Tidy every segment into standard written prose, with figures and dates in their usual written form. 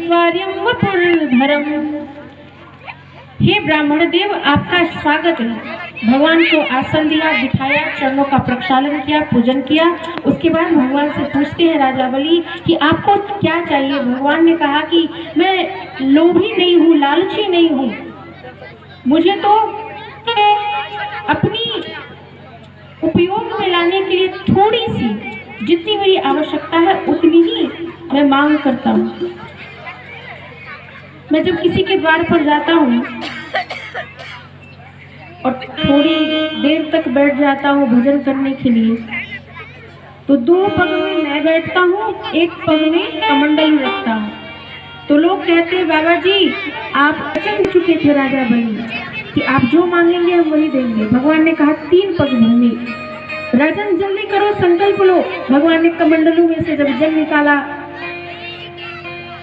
धर्म। हे ब्राह्मण देव, आपका स्वागत है। भगवान को आसन दिया, बिठाया, चरणों का प्रक्षालन किया, पूजन किया। उसके बाद भगवान से पूछते हैं राजा बलि कि आपको क्या चाहिए। भगवान ने कहा कि मैं लोभी नहीं हूँ, लालची नहीं हूँ, मुझे तो अपनी उपयोग में लाने के लिए थोड़ी सी, जितनी मेरी आवश्यकता है उतनी ही मैं मांग करता हूँ। मैं जब किसी के द्वार पर जाता हूँ और थोड़ी देर तक बैठ जाता हूँ भजन करने के लिए, तो दो पग में मैं बैठता हूँ, एक पग में कमंडल रखता हूँ। तो लोग कहते हैं बाबा जी आप वचन दे चुके थे राजा बलि कि आप जो मांगेंगे हम वही देंगे। भगवान ने कहा 3 पग देंगे। राजन जल्दी करो, संकल्प लो। भगवान ने कमंडलों में से जब जल निकाला,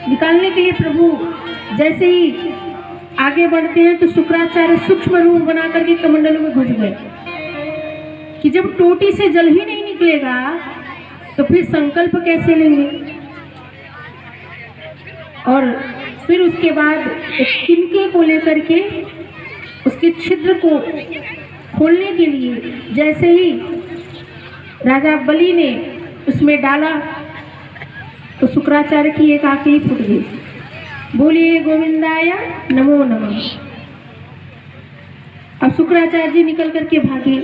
निकालने के लिए प्रभु जैसे ही आगे बढ़ते हैं तो शुक्राचार्य सूक्ष्म रूप बना करके कमंडलों में घुस गए कि जब टोटी से जल ही नहीं निकलेगा तो फिर संकल्प कैसे लेंगे। और फिर उसके बाद एक तिनके को लेकर के उसके छिद्र को खोलने के लिए जैसे ही राजा बलि ने उसमें डाला तो शुक्राचार्य की एक आंख ही फूट गई। बोलिए गोविंदाय नमो नमः। अब शुक्राचार्य जी निकल करके भागे।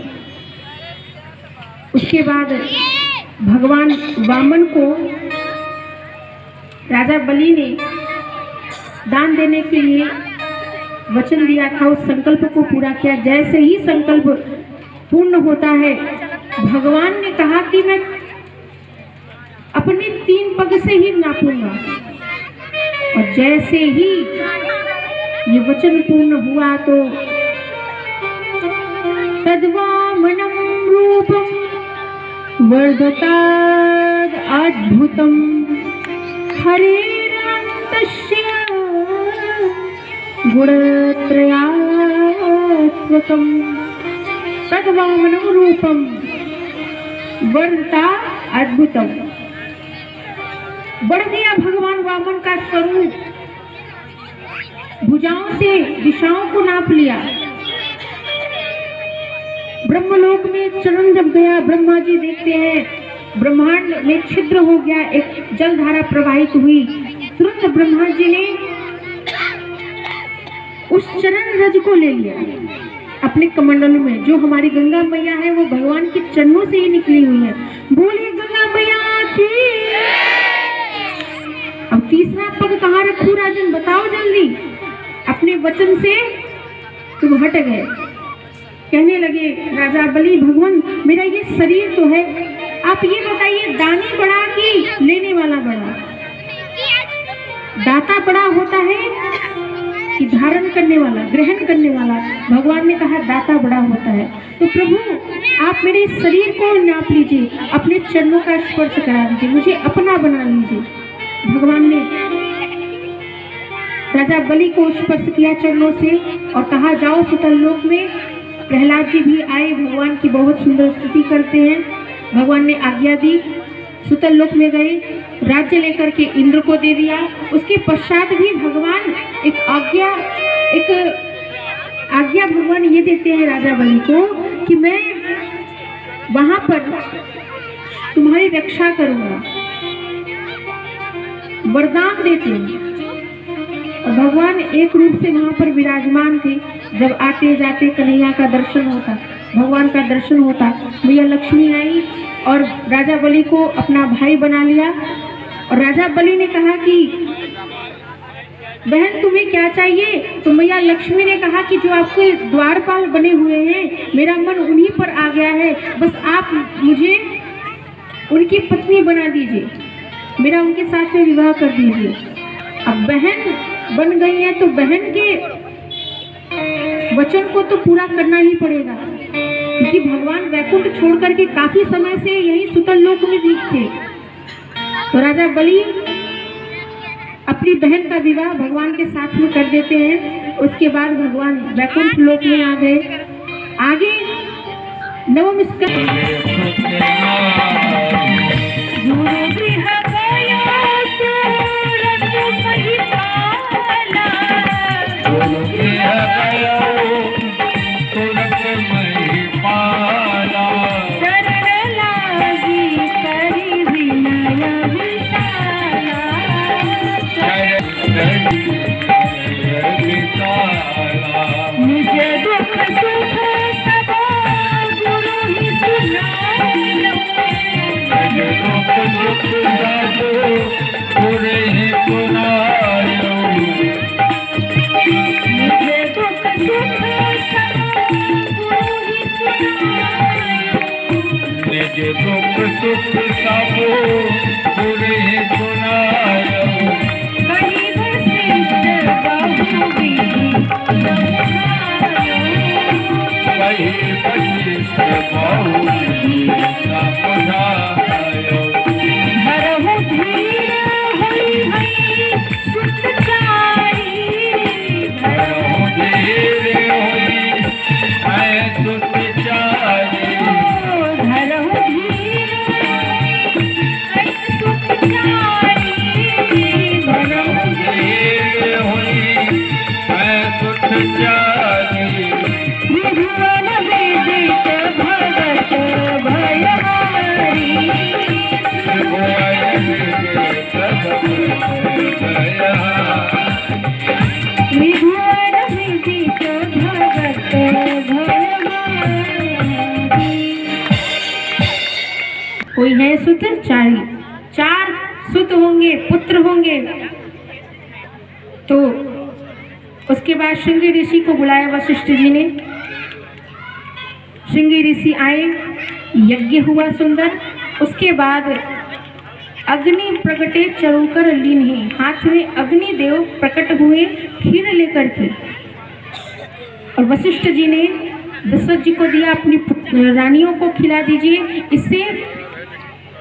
उसके बाद भगवान वामन को राजा बलि ने दान देने के लिए वचन दिया था, उस संकल्प को पूरा किया। जैसे ही संकल्प पूर्ण होता है, भगवान ने कहा कि मैं अपने 3 पग से ही नापूंगा। और जैसे ही ये वचन पूर्ण हुआ तो तद्वामनं रूपं वर्धताद् अद्भुतं हरेरनन्तस्य गुणत्रयात्मकं तद्वामनं रूपं वर्धता अद्भुतम। बढ़ गया भगवान वामन का स्वरूप, भुजाओं से दिशाओं को नाप लिया। ब्रह्मलोक में चरण जब गया, ब्रह्मा जी देखते हैं ब्रह्मांड में छिद्र हो गया, एक जलधारा प्रवाहित हुई। तुरंत ब्रह्मा जी ने उस चरण रज को ले लिया अपने कमंडलों में। जो हमारी गंगा मैया है वो भगवान के चरणों से ही निकली हुई है। बोलिए गंगा मैया की। अब तीसरा पग कहाँ रखूं राजन, बताओ जल्दी। अपने वचन से तुम हट गए। कहने लगे राजा बलि भगवान मेरा ये शरीर तो है, आप ये बताइए दानी बड़ा कि लेने वाला बड़ा? दाता बड़ा होता है कि धारण करने वाला, ग्रहण करने वाला? भगवान ने कहा दाता बड़ा होता है। तो प्रभु आप मेरे शरीर को नाप लीजिए, अपने चरणों का स्पर्श करा दीजिए, मुझे अपना बना लीजिए। भगवान ने राजा बलि को स्पर्श किया चरणों से और कहा जाओ सुतल लोक में। प्रहलाद जी भी आए, भगवान की बहुत सुंदर स्तुति करते हैं। भगवान ने आज्ञा दी, सुतल लोक में गए, राज्य लेकर के इंद्र को दे दिया। उसके पश्चात भी भगवान एक आज्ञा भगवान ये देते हैं राजा बलि को कि मैं वहां पर तुम्हारी रक्षा करूंगा, वरदान देते हैं। और भगवान एक रूप से वहां पर विराजमान थे। जब आते जाते कन्हैया का दर्शन होता, भगवान का दर्शन होता, मैया लक्ष्मी आई और राजा बलि को अपना भाई बना लिया। और राजा बलि ने कहा कि बहन तुम्हें क्या चाहिए? तो मैया लक्ष्मी ने कहा कि जो आपके द्वारपाल बने हुए हैं, मेरा मन उन्हीं पर आ गया है, बस आप मुझे उनकी पत्नी बना दीजिए, मेरा उनके साथ में विवाह कर दीजिए। अब बहन बन गई है तो बहन के वचन को तो पूरा करना ही पड़ेगा, क्योंकि भगवान वैकुंठ छोड़ करके काफी समय से यही सुतल लोक में भी थे। तो राजा बलि अपनी बहन का विवाह भगवान के साथ में कर देते हैं। उसके बाद भगवान वैकुंठ लोक में आ गए। आगे नवम तुरत महिपाला शरण लागी करी विनय विशाला निज दुख सुख सब गुरु ही सुनायो निज दुख सुख सब गुरु ही सुनायो निज दुख सुख सब गुरु ही सुनायो निज दुख सुख सब गुरु ही सुनायो कही वशिष्ठ बहु विधि समझायो कही वशिष्ठ बहु विधि समझायो धरहु धीर होई हई सुतचारी धरहु धीर होई है सुतचारी धरहु धीर हई सुतचारी धरहु धीर होई है सुतचारी त्रिभुवन विदित भगत भयहारी त्रिभुवन विदित भगत भयहारी। कोई है सुत चारी, 4 सुत होंगे, पुत्र होंगे। तो उसके बाद श्रृंगी ऋषि को बुलाया वशिष्ठ जी ने। श्रृंगी ऋषि आए, यज्ञ हुआ सुंदर। उसके बाद अग्नि प्रकटे चरोकर लीन्हे, हाथ में अग्निदेव प्रकट हुए खीर लेकर के। और वशिष्ठ जी ने दशरथ जी को दिया, अपनी रानियों को खिला दीजिए, इससे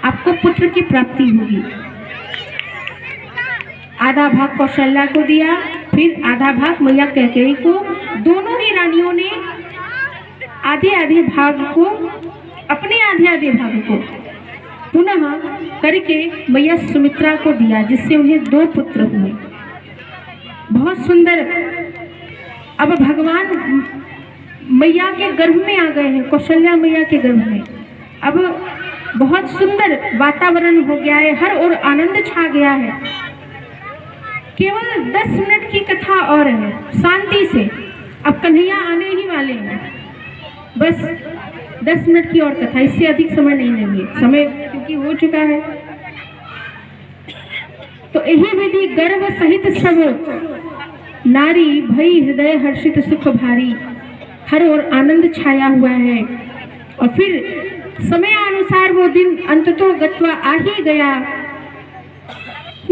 आपको पुत्र की प्राप्ति होगी। आधा भाग कौशल्या को दिया, फिर आधा भाग मैया कैकेयी को। दोनों ही रानियों ने आधे आधे भाग को, अपने आधे आधे भाग को पुनः करके मैया सुमित्रा को दिया, जिससे उन्हें 2 पुत्र हुए। बहुत सुंदर। अब भगवान मैया के गर्भ में आ गए हैं, कौशल्या मैया के गर्भ में। अब बहुत सुंदर वातावरण हो गया है, हर ओर आनंद छा गया है। केवल 10 मिनट की कथा और है, शांति से। अब कन्हैया आने ही वाले हैं, बस 10 मिनट की और कथा, इससे अधिक समय नहीं लेंगे, समय क्योंकि हो चुका है। तो यही विधि गर्भ सहित सब नारी भई हृदय हर्षित सुख भारी, हर ओर आनंद छाया हुआ है। और फिर समय अनुसार वो दिन अंततो गत्वा आ ही गया।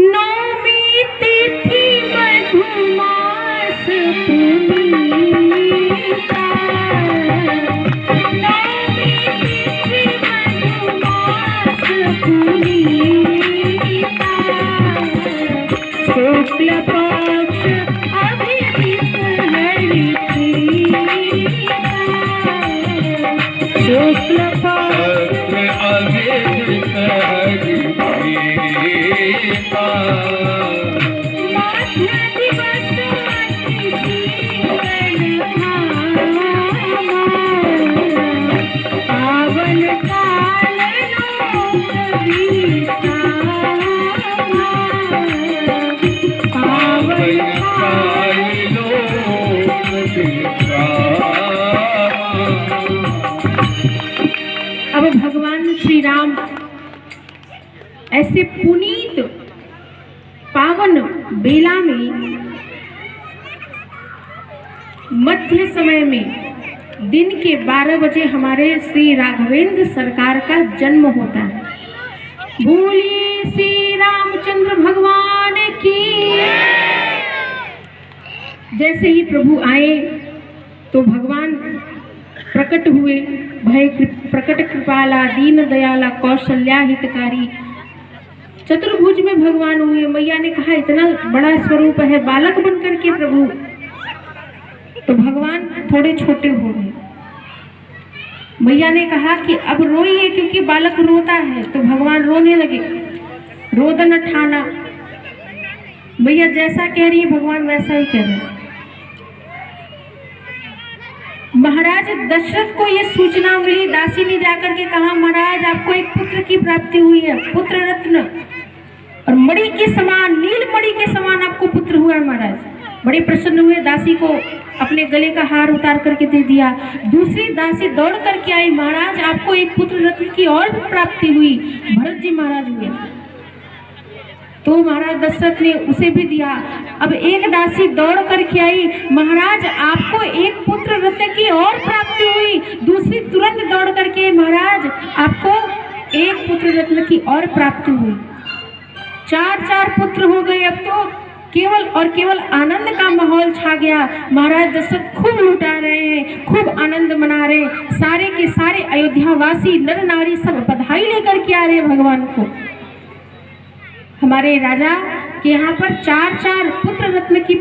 नौमी तिथि मधुमास पुनीता, नौमी तिथि मधुमास पुनीता, शुक्ल पक्ष अभिजित हरिप्रीता, शुक्ल पक्ष अभिजित हरिप्रीता, अब भगवान श्री राम ऐसे पुनीत पावन बेला में, मध्य समय में, दिन के 12 बजे हमारे श्री राघवेंद्र सरकार का जन्म होता है। बोलिए श्री रामचंद्र भगवान की। जैसे ही प्रभु आए तो भगवान प्रकट हुए, भय प्रकट कृपाला दीन दयाला कौशल्या हितकारी। चतुर्भुज में भगवान हुए। मैया ने कहा इतना बड़ा स्वरूप है, बालक बनकर के प्रभु। तो भगवान थोड़े छोटे हो गए। मैया ने कहा कि अब रोइए क्योंकि बालक रोता है। तो भगवान रोने लगे, रोदन ठाना। मैया जैसा कह रही है भगवान वैसा ही कह रहे हैं। दशरथ को ये सूचना मिली, दासी ने जाकर के कहा महाराज आपको एक पुत्र की प्राप्ति हुई है, पुत्र रत्न, और मणि के समान, नील मणि के समान आपको पुत्र हुआ है महाराज। बड़े प्रसन्न हुए, दासी को अपने गले का हार उतार करके दे दिया। दूसरी दासी दौड़ करके आई, महाराज आपको एक पुत्र रत्न की और भी प्राप्ति हुई, भरत जी महाराज हुए। तो महाराज दशरथ ने उसे भी दिया। अब एक दासी दौड़ करके आई, महाराज आपको एक पुत्र रत्न की और प्राप्ति हुई। दूसरी तुरंत दौड़ करके, महाराज आपको एक पुत्र रत्न की और प्राप्ति हुई। 4 पुत्र हो गए। अब तो केवल और केवल आनंद का माहौल छा गया। महाराज दशरथ खूब लुटा रहे हैं, खूब आनंद मना रहे हैं। सारे के सारे अयोध्यावासी नर नारी सब बधाई लेकर के आ रहे हैं भगवान को। हमारे राजा के यहाँ पर 4 पुत्र रत्न की